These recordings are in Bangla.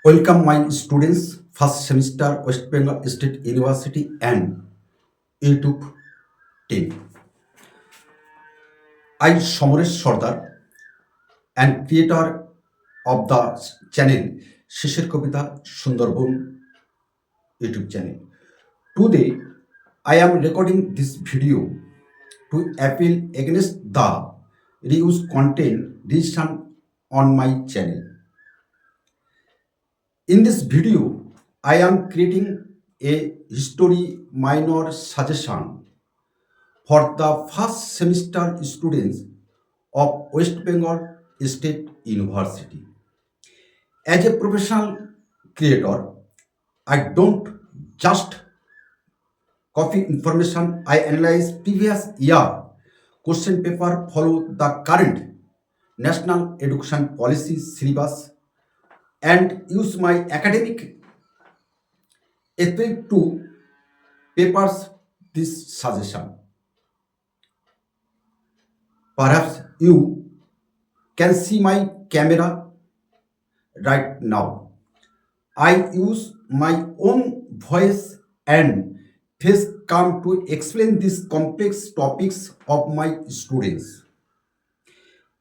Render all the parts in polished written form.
Welcome my students, first semester West Bengal State University and YouTube team. I Somoresh Sardar and creator of the channel Shishir Kavita Sundarbon YouTube channel. Today I am recording this video to appeal against the reuse content deletion on my channel. In this video, I am creating a history minor suggestion for the first semester students of West Bengal State University. As a professional creator, I don't just copy information, I analyze previous year question paper, follow the current national education policy syllabus, and use my academic ethic to papers this suggestion. Perhaps you can see my camera right now. I use my own voice and face cam to explain these complex topics of my students.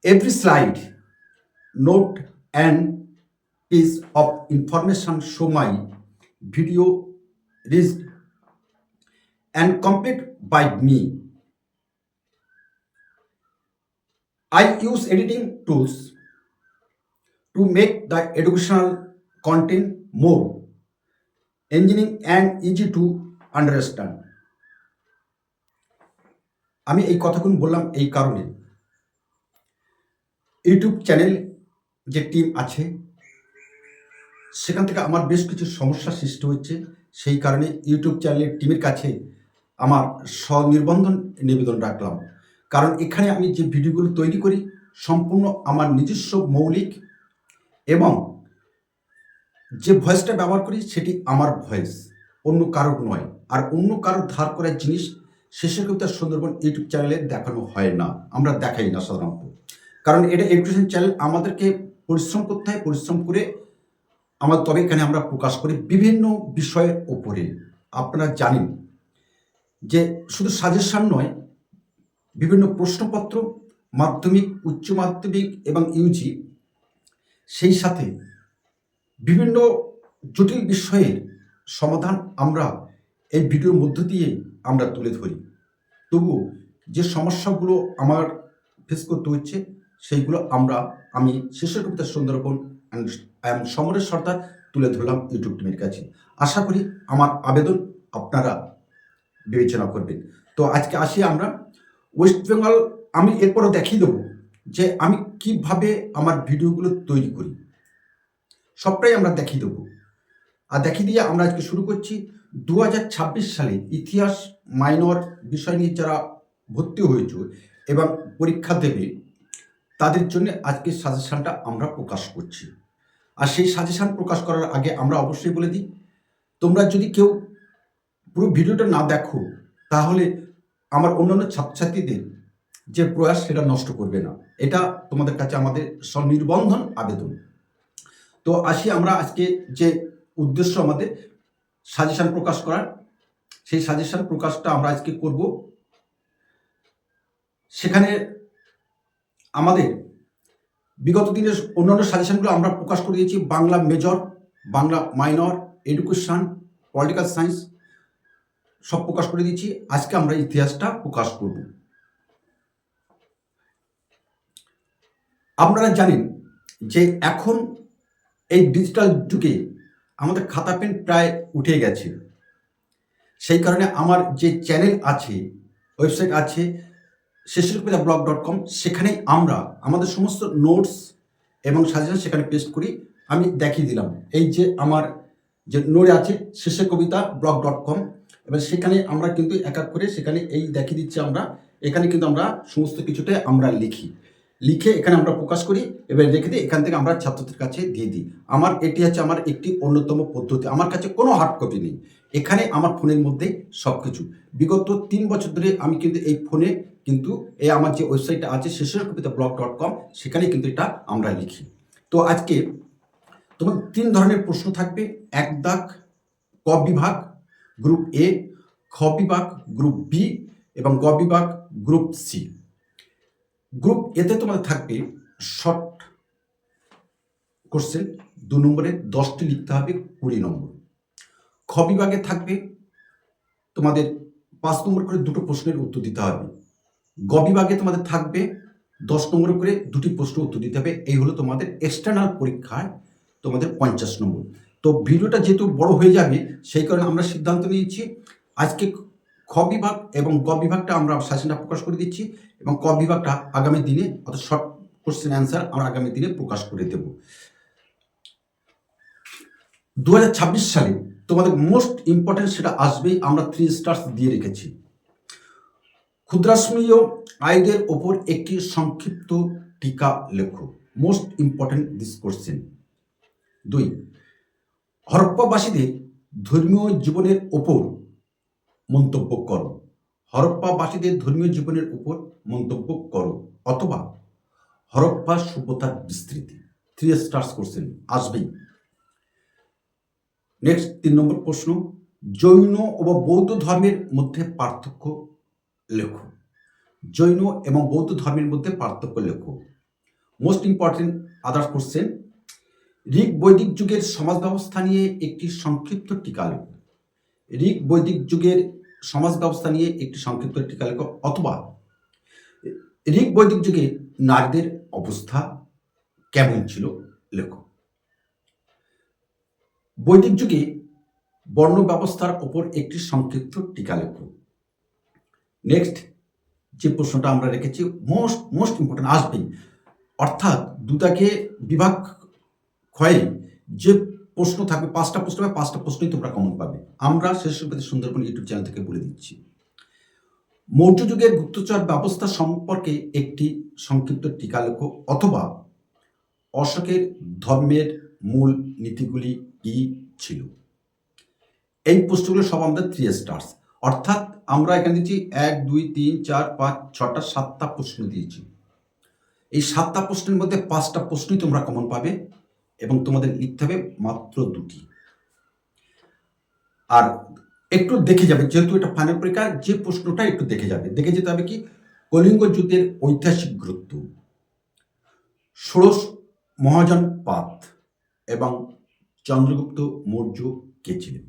Every slide, note, and piece of information show my video is and complete by me. I use editing tools to make the educational content more engaging and easy to understand. আমি এই কথাগুলো বললাম এই কারণে ইউটিউব চ্যানেল যে টিম আছে সেখান থেকে আমার বেশ কিছু সমস্যার সৃষ্টি হচ্ছে। সেই কারণে ইউটিউব চ্যানেলের টিমের কাছে আমার স্বনির্বন্ধন নিবেদন রাখলাম। কারণ এখানে আমি যে ভিডিওগুলো তৈরি করি সম্পূর্ণ আমার নিজস্ব মৌলিক এবং যে ভয়েসটা ব্যবহার করি সেটি আমার ভয়েস, অন্য কারোর নয়। আর অন্য কারোর ধার করার জিনিস শেষের কবিতা সুন্দরবন ইউটিউব চ্যানেলে দেখানো হয় না, আমরা দেখাই না সাধারণত। কারণ এটা এডুকেশন চ্যানেল, আমাদেরকে পরিশ্রম করতে হয়, পরিশ্রম করে তবে এখানে আমরা প্রকাশ করি বিভিন্ন বিষয়ের ওপরে। আপনারা জানেন যে শুধু সাজেশন নয়, বিভিন্ন প্রশ্নপত্র মাধ্যমিক, উচ্চ মাধ্যমিক এবং ইউজি, সেই সাথে বিভিন্ন জটিল বিষয়ের সমাধান আমরা এই ভিডিওর মধ্য দিয়ে আমরা তুলে ধরি। তবুও যে সমস্যাগুলো আমার ফেস করতে হচ্ছে সেইগুলো আমি শেষের কবিতা সুন্দরবন সমরেশ সর্দার তুলে ধরলাম ইউটিউব টিমের কাছে। আশা করি আমার আবেদন আপনারা বিবেচনা করবেন। তো আজকে আসি আমরা ওয়েস্ট বেঙ্গল। আমি এরপরও দেখিয়ে দেবো যে আমি কিভাবে আমার ভিডিওগুলো তৈরি করি, সবটাই আমরা দেখিয়ে দেবো। আর দেখিয়ে দিয়ে আমরা আজকে শুরু করছি 2026 সালে ইতিহাস মাইনর বিষয় নিয়ে যারা ভর্তি হয়েছে এবং পরীক্ষা দেবে তাদের জন্য আজকে সাজেশনটা আমরা প্রকাশ করছি। আর সেই সাজেশন প্রকাশ করার আগে আমরা অবশ্যই বলে দিই, তোমরা যদি কেউ পুরো ভিডিওটা না দেখো তাহলে আমার অন্যান্য ছাত্রছাত্রীদের যে প্রয়াস সেটা নষ্ট করবে না, এটা তোমাদের কাছে আমাদের স্বনির্বন্ধন আবেদন। তো আসি আমরা আজকে যে উদ্দেশ্য আমাদের সাজেশন প্রকাশ করার, সেই সাজেশন প্রকাশটা আমরা আজকে করব। সেখানে আমাদের বিগত দিনের অন্যান্য সাজেশনগুলো আমরা প্রকাশ করে দিয়েছি। Bangla major, Bangla minor, education, political science সব প্রকাশ করে দিয়েছি। আজকে আমরা ইতিহাসটা প্রকাশ করব। আপনারা জানেন যে এখন এই ডিজিটাল যুগে আমাদের খাতা পেন প্রায় উঠে গেছে। সেই কারণে আমার যে চ্যানেল আছে, ওয়েবসাইট আছে shishirkavita.blog.com, সেখানে আমরা আমাদের সমস্ত নোটস এবং সাজেশন সেখানে পেস্ট করি। আমি দেখিয়ে দিলাম, এই যে আমার যে নোট আছে shishirkavita.blog.com, এবার সেখানে আমরা কিন্তু এক এক করে সেখানে এই দেখিয়ে দিচ্ছি। আমরা এখানে কিন্তু আমরা সমস্ত কিছুটাই আমরা লিখে এখানে আমরা প্রকাশ করি, এবার রেখে দিই। এখান থেকে আমরা ছাত্রদের কাছে দিয়ে দিই। এটি হচ্ছে আমার একটি অন্যতম পদ্ধতি। আমার কাছে কোনো হার্ড কপি নেই, এখানে আমার ফোনের মধ্যেই সব কিছু। বিগত 3 বছর ধরে আমি কিন্তু এই ফোনে কিন্তু এই আমার যে ওয়েবসাইটটা আছে shishirkavita.blog.com, সেখানে কিন্তু এটা আমরা লিখি। তো আজকে তোমার 3 ধরনের প্রশ্ন থাকবে। 1 দাগ ক বিভাগ গ্রুপ এ, খ বিভাগ গ্রুপ বি এবং গ বিভাগ গ্রুপ সি। গ্রুপ এতে তোমাদের থাকবে শর্ট কোশ্চেন 2 নম্বরে 10টি লিখতে হবে 20 নম্বর। খ বিভাগে থাকবে তোমাদের 5 নম্বর করে 2টো প্রশ্নের উত্তর দিতে হবে। গ বিভাগে তোমাদের থাকবে 10 নম্বর করে 2টি প্রশ্ন উত্তর দিতে হবে। এই হলো তোমাদের এক্সটার্নাল পরীক্ষায় তোমাদের 50 নম্বর। তো ভিডিওটা যেহেতু বড় হয়ে যাবে সেই কারণে আমরা সিদ্ধান্ত নিয়েছি আজকে খ বিভাগ এবং গ বিভাগটা আমরা সাজেশনটা প্রকাশ করে দিচ্ছি এবং ক বিভাগটা আগামী দিনে অর্থাৎ শর্ট কোশ্চেন অ্যান্সার আমরা আগামী দিনে প্রকাশ করে দেব। 2026 সালে তোমাদের মোস্ট ইম্পর্টেন্ট সেটা আসবেই, আমরা 3 স্টার্স দিয়ে রেখেছি। ক্ষুদ্রাশ্রমীয় আয়দের ওপর একটি সংক্ষিপ্ত টিকা লেখো। Most important this question. 2 হরপ্পাবাসীদের ধর্মীয় জীবনের ওপর মন্তব্য করো। হরপ্পাবাসীদের ধর্মীয় জীবনের উপর মন্তব্য করো অথবা হরপ্পা সভ্যতার বিস্তৃতি। 3 স্টার্স কোশ্চেন আসবেই। নেক্সট 3 নম্বর প্রশ্ন, জৈন ও বৌদ্ধ ধর্মের মধ্যে পার্থক্য লেখো। জৈন এবং বৌদ্ধ ধর্মের মধ্যে পার্থক্য লেখো। Most important others question, Rig বৈদিক যুগের সমাজ ব্যবস্থা নিয়ে একটি সংক্ষিপ্ত টিকা লেখো। ঋগ বৈদিক যুগের সমাজ ব্যবস্থা নিয়ে একটি সংক্ষিপ্ত টিকা লেখো অথবা ঋগ বৈদিক যুগে নারীদের অবস্থা কেমন ছিল লেখো। বৈদিক যুগে বর্ণ ব্যবস্থার ওপর একটি সংক্ষিপ্ত টিকা লেখো। নেক্সট যে প্রশ্নটা আমরা রেখেছি মোস্ট ইম্পর্টেন্ট আসবেই, অর্থাৎ দুটাকে বিভাগ ক্ষয়ে যে প্রশ্ন থাকবে 5টা প্রশ্ন হবে, 5টা প্রশ্নই তোমরা কমন পাবে। আমরা শেষপতি সুন্দরবন ইউটিউব চ্যানেল থেকে বলে দিচ্ছি। মৌর্য যুগের গুপ্তচর ব্যবস্থা সম্পর্কে একটি সংক্ষিপ্ত টিকা লেখো অথবা অশোকের ধর্মের মূল নীতিগুলি কি ছিল। এই প্রশ্নগুলো সব আমাদের 3 স্টার্স, অর্থাৎ আমরা এখানে দিচ্ছি 1 2 3 4 5 6টা 7টা প্রশ্ন দিয়েছি। এই 7টা প্রশ্নের মধ্যে 5টা প্রশ্নই তোমরা কমন পাবে এবং তোমাদের লিখতে হবে মাত্র 2টি। আর একটু দেখে যাবে, যেহেতু এটা ফাইনাল পরীক্ষা, যে প্রশ্নটা একটু দেখে যেতে হবে কি, কলিঙ্গ যুদ্ধের ঐতিহাসিক গুরুত্ব, ষোড়শ মহাজনপাত এবং চন্দ্রগুপ্ত মৌর্য কে ছিলেন।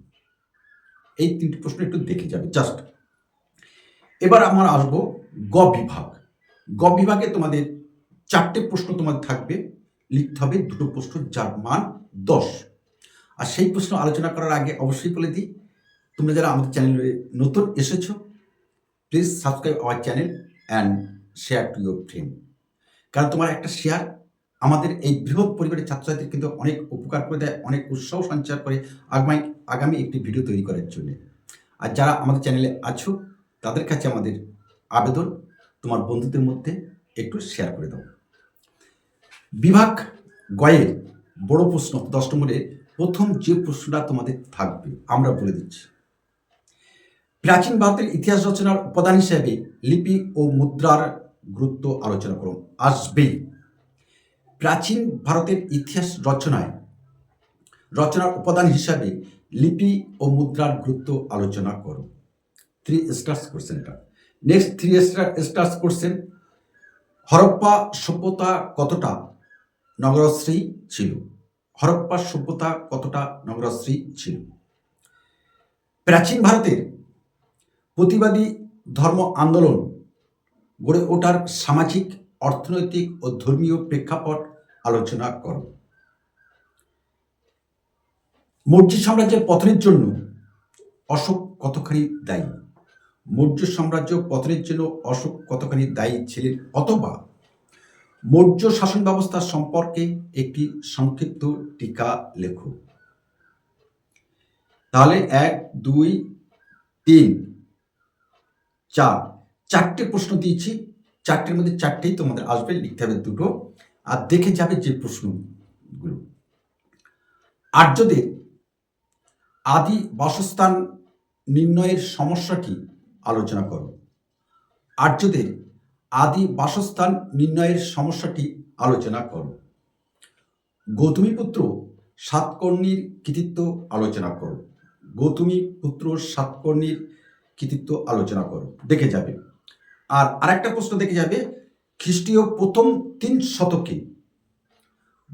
এই 3টি প্রশ্ন একটু দেখে যাবে জাস্ট। এবার আমরা আসবো গ বিভাগ। গ বিভাগে তোমাদের 4টে প্রশ্ন তোমাদের থাকবে, লিখতে হবে 2টো প্রশ্ন যার মান 10। আর সেই প্রশ্ন আলোচনা করার আগে অবশ্যই বলে দিই, তোমরা যারা আমাদের চ্যানেলে নতুন এসেছো please subscribe our channel and share to your friend. কারণ তোমার একটা শেয়ার আমাদের এই বৃহৎ পরিবারের ছাত্রছাত্রীদের কিন্তু অনেক উপকার করে দেয়, অনেক উৎসাহ সঞ্চার করে আগামী একটি ভিডিও তৈরি করার জন্য। আর যারা আমাদের চ্যানেলে আছো তাদের কাছে আমাদের আবেদন, তোমার বন্ধুদের মধ্যে একটু শেয়ার করে দাও। বিভাগ গয়ের বড় প্রশ্ন 10 নম্বরের প্রথম যে প্রশ্নটা তোমাদের থাকবে আমরা বলে দিচ্ছি। প্রাচীন ভারতের ইতিহাস রচনার উপাদান হিসেবে লিপি ও মুদ্রার গুরুত্ব আলোচনা করো। আসবেই। প্রাচীন ভারতের ইতিহাস রচনার উপাদান হিসাবে লিপি ও মুদ্রার গুরুত্ব আলোচনা করো। 3 স্টার্স কোশ্চেনটা। নেক্সট 3 স্টার্স কোশ্চেন, হরপ্পা সভ্যতা কতটা নগরাশ্রয়ী ছিল। হরপ্পা সভ্যতা কতটা নগরাশ্রয়ী ছিল। প্রাচীন ভারতের প্রতিবাদী ধর্ম আন্দোলন গড়ে ওঠার সামাজিক, অর্থনৈতিক ও ধর্মীয় প্রেক্ষাপট আলোচনা করো। মৌর্য সাম্রাজ্যের পতনের জন্য অশোক কতখানি দায়ী। মৌর্য সাম্রাজ্য পতনের জন্য অশোক কতখানি দায়ী ছিলেন অথবা মৌর্য শাসন ব্যবস্থা সম্পর্কে একটি সংক্ষিপ্ত টিকা লেখো। তাহলে 1 2 3 4 4টে প্রশ্ন দিয়েছি, 4টের মধ্যে 4টেই তোমাদের আসবে, লিখতে হবে 2টো। আর দেখে যাবে যে প্রশ্নগুলো। আর্যদের আদি বাসস্থান নির্ণয়ের সমস্যাটি আলোচনা করো। আর্যদের আদি বাসস্থান নির্ণয়ের সমস্যাটি আলোচনা করো। গৌতমীপুত্র সাতকর্ণীর কৃতিত্ব আলোচনা করো। গৌতমী পুত্র সাতকর্ণীর কৃতিত্ব আলোচনা করো, দেখে যাবে। আর আরেকটা প্রশ্ন দেখে যাবে, খ্রিস্টীয় প্রথম 3 শতকে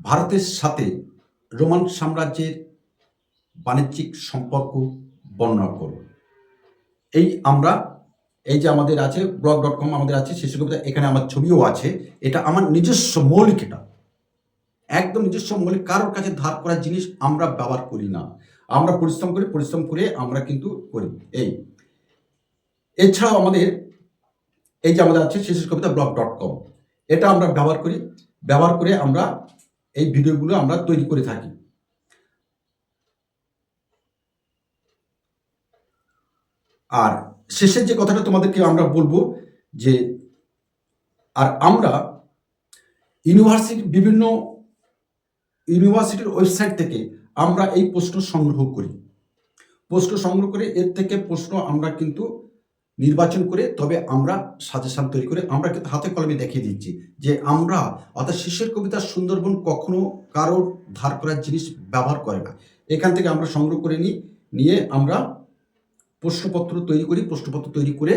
ভারতের সাথে রোমান সাম্রাজ্যের বাণিজ্যিক সম্পর্ক বর্ণনা করো। এই যে আমাদের আছে blog.com, আমাদের আছে শিশু কবিতা, এখানে আমার ছবিও আছে। এটা আমার নিজস্ব মৌলিক, এটা একদম নিজস্ব মৌলিক, কারোর কাছে ধার করার জিনিস আমরা ব্যবহার করি না। আমরা পরিশ্রম করে আমরা কিন্তু করি। এছাড়াও আমাদের এই যে আমাদের আছে শিশু কবিতা blog.com, এটা আমরা ব্যবহার করে আমরা এই ভিডিওগুলো আমরা তৈরি করে থাকি। আর শেষের যে কথাটা তোমাদেরকে আমরা বলবো যে, আর আমরা বিভিন্ন ইউনিভার্সিটির ওয়েবসাইট থেকে আমরা এই প্রশ্ন সংগ্রহ করে এর থেকে প্রশ্ন আমরা কিন্তু নির্বাচন করে, তবে আমরা সাজেশন তৈরি করে আমরা কিন্তু হাতে কলমে দেখিয়ে দিচ্ছি যে আমরা, অর্থাৎ শিশির কবিতা সুন্দরবন কখনো কারোর ধার করার জিনিস ব্যবহার করে না। এখান থেকে আমরা সংগ্রহ করে নিয়ে আমরা প্রশ্নপত্র তৈরি করে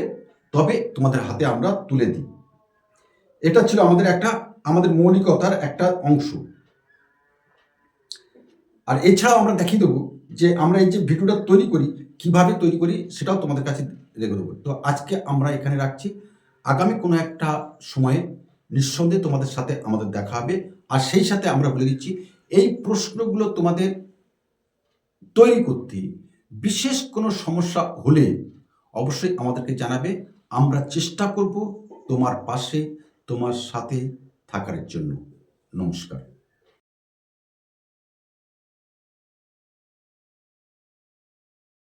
তবে তোমাদের হাতে আমরা তুলে দিই। এটা ছিল আমাদের মৌলিকতার একটা অংশ। আর এছাড়াও আমরা দেখিয়ে দেবো যে আমরা এই যে ভিডিওটা কিভাবে তৈরি করি সেটাও তোমাদের কাছে রেখে দেবো। তো আজকে আমরা এখানে রাখছি, আগামী কোনো একটা সময়ে নিঃসন্দেহে তোমাদের সাথে আমাদের দেখা হবে। আর সেই সাথে আমরা বলে দিচ্ছি, এই প্রশ্নগুলো তোমাদের তৈরি করতে বিশেষ কোনো সমস্যা হলে অবশ্যই আমাদেরকে জানাবে। আমরা চেষ্টা করব তোমার পাশে, তোমার সাথে থাকার জন্য। নমস্কার।